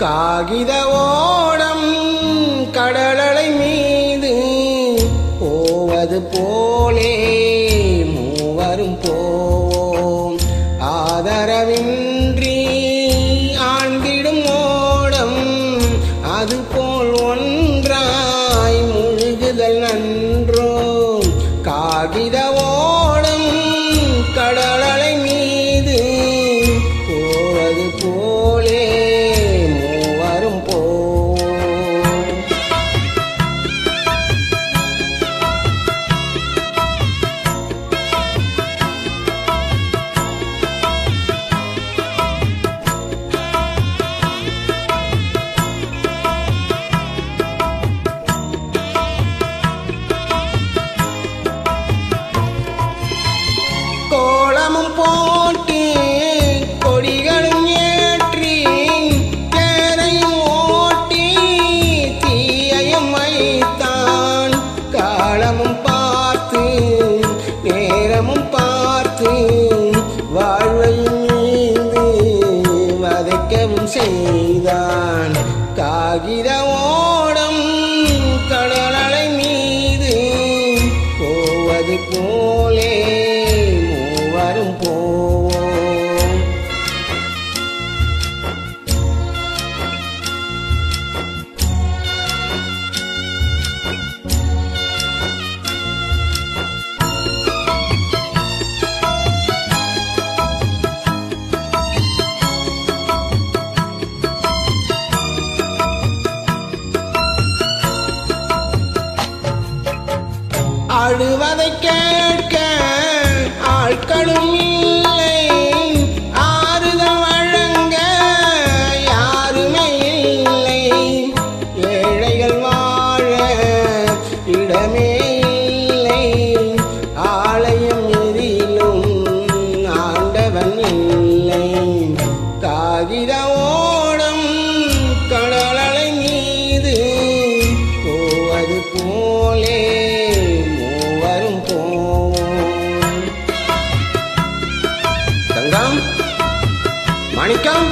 காகித ஓடம் கடலலை மீது போவது போலே மூவரும் போவோம். ஆதரவின்றி ஆண்டிடும் ஓடம் அதுபோல் ஒன்றாய் முழுகுதல் நன்றோ. காகித ஓடம் கடலலை மீது போவது போலே போட்டு கொடிகளும் ஏற்றி தேரையும் ஓட்டி தீயையும் வைத்தான். காலமும் பார்த்து நேரமும் பார்த்து வாழ்வையும் மீது வதைக்கவும் செய்தான். காகித ஓடம் கடலலை மீது போவது போலே வரும் போவோம். அழுவதை கேட்க ஆட்களும் இல்லை, ஆறுதல் வழங்க யாருமே இல்லை. ஏழைகள் வாழ இடமே இல்லை, ஆலயம் எதிலும் ஆண்டவன் இல்லை. காகித ஓடம் கடலலை மீது போவது போலே மூவரும் போவோம். தங்கம், மாணிக்கம்,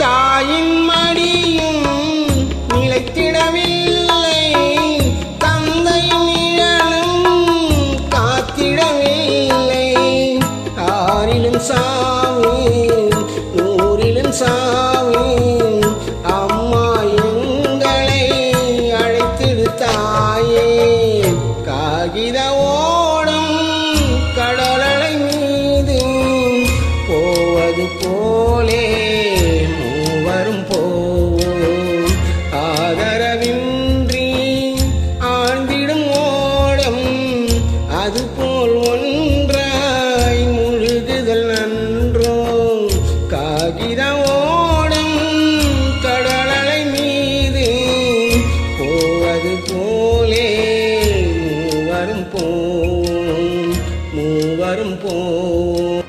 தாயின் மடியும் நிலைத்திடவில்லை, தந்தையின் நிழலும் காத்திடவில்லை. ஆறிலும் சாவு நூறிலும் சாவு, அம்மா எங்களை அழைத்திடு தாயே. காகித ஓடம் கடலலை மீது போவது போலே மூவரும் போவோம். ஆதரவின்றி ஆழ்ந்திடும் ஓடம் அதுபோல் ஒன்றாய் முழுகுதல் நன்றோ. காகித ஓடம் கடலலை மீது போவது போலே மூவரும் போவோம்.